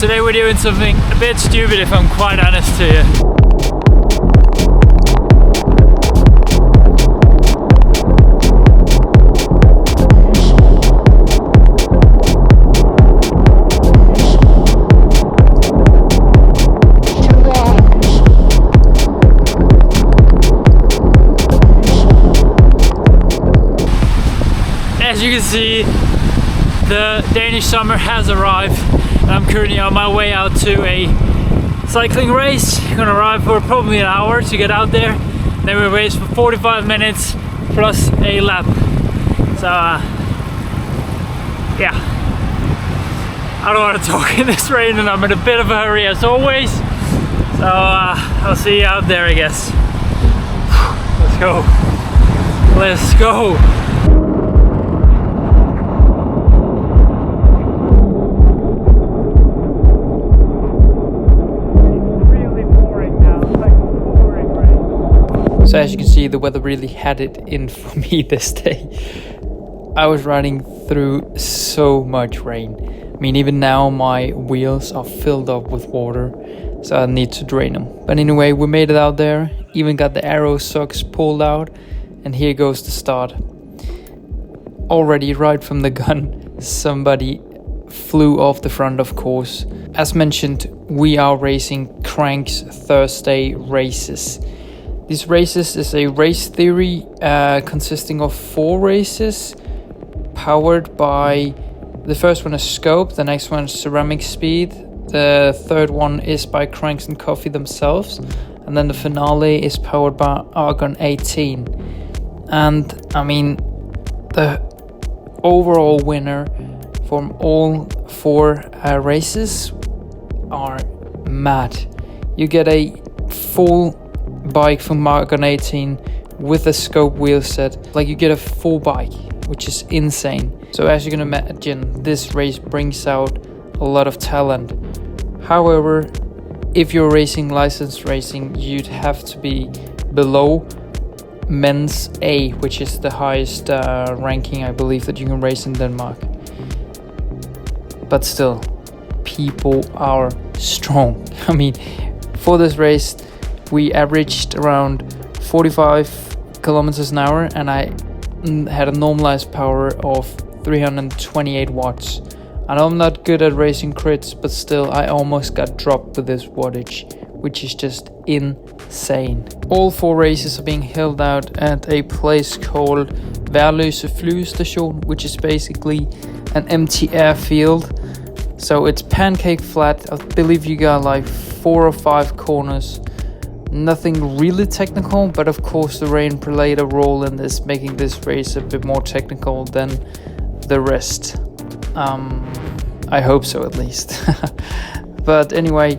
Today we're doing something a bit stupid if I'm quite honest to you. As you can see, the Danish summer has arrived. I'm currently on my way out to a cycling race. I'm gonna ride for probably an hour to get out there. Then we race for 45 minutes plus a lap. So yeah, I don't want to talk in this rain and I'm in a bit of a hurry as always. So I'll see you out there, I guess. Let's go. Let's go. So as you can see, the weather really had it in for me this day. I was riding through so much rain. I mean, even now my wheels are filled up with water, so I need to drain them. But anyway, we made it out there, even got the arrow socks pulled out, and here goes the start. Already right from the gun, somebody flew off the front, of course. As mentioned, we are racing Crank's Thursday races. These races is a race theory consisting of 4 races powered by, the first one is Scope, the next one is Ceramic Speed, the third one is by Cranks and Coffee themselves, and then the finale is powered by Argon 18. And I mean, the overall winner from all 4 races are mad. You get a full bike from Argon 18 with a Scope wheel set. Like, you get a full bike, which is insane. So as you can imagine, this race brings out a lot of talent. However, if you're racing licensed racing, you'd have to be below men's A, which is the highest ranking I believe that you can race in Denmark. But still, people are strong. I mean, for this race we averaged around 45 kilometers an hour, and I had a normalized power of 328 watts. I know I'm not good at racing crits, but still I almost got dropped with this wattage, which is just insane. All 4 races are being held out at a place called Værløse Flyvestation, which is basically an empty airfield. So it's pancake flat. I believe you got like 4 or 5 corners. Nothing really technical, but of course the rain played a role in this, making this race a bit more technical than the rest. I hope so, at least. But anyway,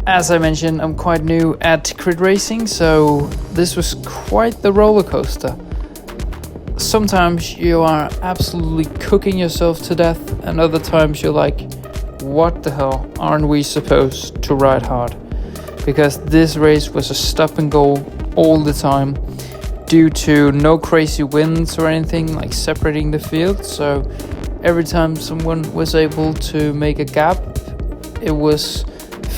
as I mentioned, I'm quite new at crit racing, so this was quite the roller coaster. Sometimes you are absolutely cooking yourself to death, and other times you're like, what the hell, aren't we supposed to ride hard? Because this race was a stop and go all the time due to no crazy winds or anything like separating the field. So every time someone was able to make a gap, it was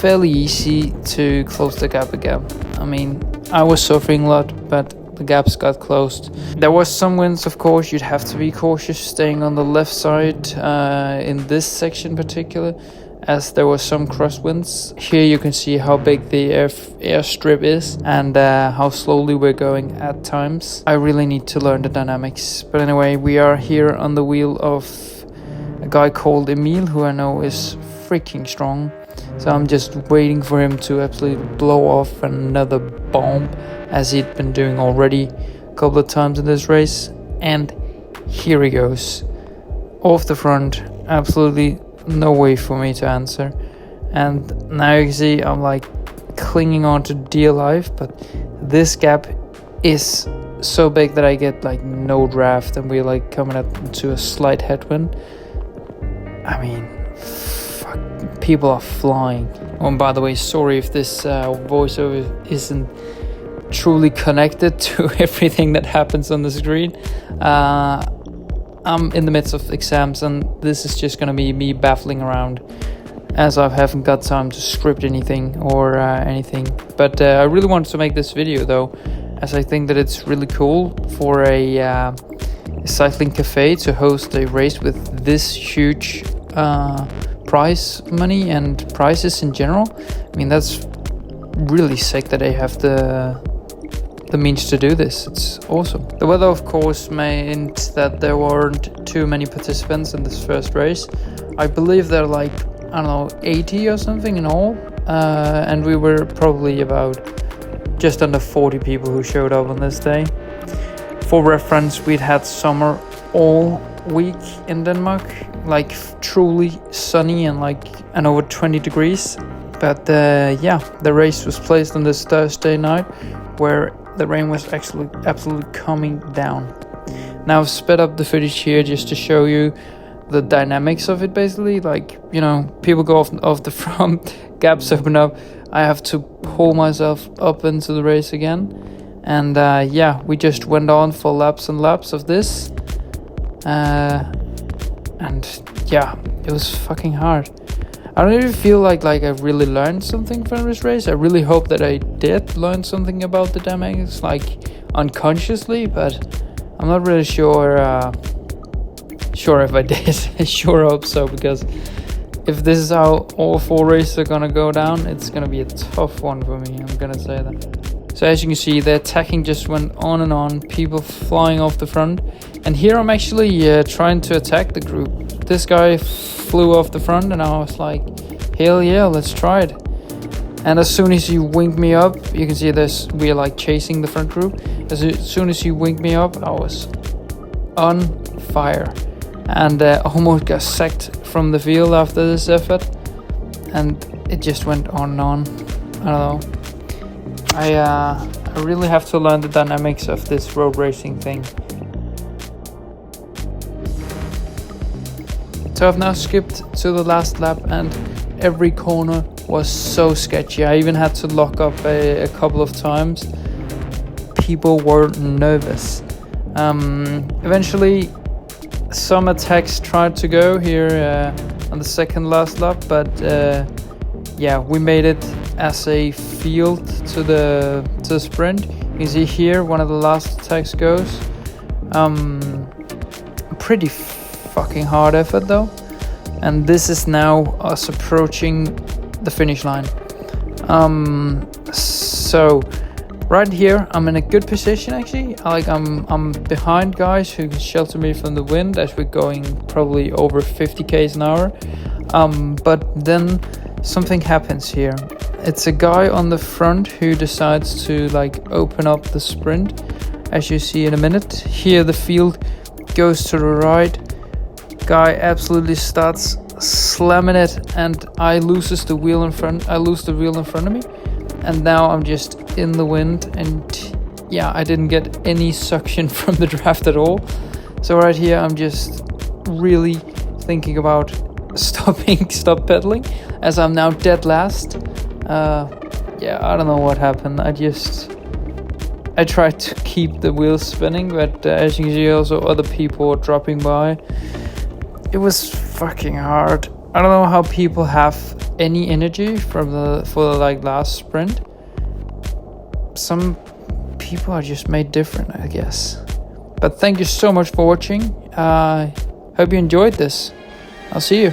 fairly easy to close the gap again. I mean, I was suffering a lot, but the gaps got closed. There was some winds, of course. You'd have to be cautious staying on the left side in this section in particular, as there was some crosswinds. Here you can see how big the airstrip is and how slowly we're going at times. I really need to learn the dynamics. But anyway, we are here on the wheel of a guy called Emil, who I know is freaking strong. So I'm just waiting for him to absolutely blow off another bomb, as he'd been doing already a couple of times in this race. And here he goes. Off the front, absolutely no way for me to answer. And now you can see I'm like clinging on to dear life, but this gap is so big that I get like no draft, and we're like coming up into a slight headwind. I mean, fuck, people are flying. Oh, and by the way, sorry if this voiceover isn't truly connected to everything that happens on the screen. I'm in the midst of exams, and this is just gonna be me baffling around as I haven't got time to script anything or anything. But I really wanted to make this video though, as I think that it's really cool for a cycling cafe to host a race with this huge prize money and prizes in general. I mean, that's really sick that they have the means to do this. It's awesome. The weather, of course, meant that there weren't too many participants in this first race. I believe there are like, I don't know, 80 or something in all, and we were probably about just under 40 people who showed up on this day. For reference, we'd had summer all week in Denmark, like truly sunny and over 20 degrees. But yeah, the race was placed on this Thursday night where the rain was actually absolutely coming down. Now I've sped up the footage here just to show you the dynamics of it, basically. Like, you know, people go off the front, gaps open up, I have to pull myself up into the race again. And yeah, we just went on for laps and laps of this. And yeah, it was fucking hard. I don't even feel like I really learned something from this race. I really hope that I did learn something about the dynamics, like unconsciously, but I'm not really sure if I did. I sure hope so, because if this is how all 4 races are gonna go down, it's gonna be a tough one for me, I'm gonna say that. So as you can see, the attacking just went on and on, people flying off the front. And here I'm actually trying to attack the group. This guy flew off the front and I was like, hell yeah, let's try it. And as soon as he winked me up, you can see this, we are like chasing the front group. As soon as he winked me up, I was on fire. And almost got sacked from the field after this effort. And it just went on and on. I don't know. I really have to learn the dynamics of this road racing thing. So I've now skipped to the last lap and every corner was so sketchy. I even had to lock up a couple of times. People were nervous. Eventually some attacks tried to go here on the second last lap, but yeah, we made it as a field to the sprint. You can see here one of the last attacks goes. Pretty fucking hard effort though, and this is now us approaching the finish line. So right here I'm in a good position actually. I'm behind guys who can shelter me from the wind as we're going probably over 50 k's an hour. But then something happens here. It's a guy on the front who decides to open up the sprint, as you see in a minute. Here the field goes to the right. Guy absolutely starts slamming it, and I lose the wheel in front of me, and now I'm just in the wind. And yeah, I didn't get any suction from the draft at all. So right here I'm just really thinking about stop pedaling, as I'm now dead last. Yeah, I don't know what happened. I tried to keep the wheels spinning, but as you can see, also other people are dropping by. It was fucking hard. I don't know how people have any energy for the last sprint. Some people are just made different, I guess. But thank you so much for watching. Hope you enjoyed this. I'll see you.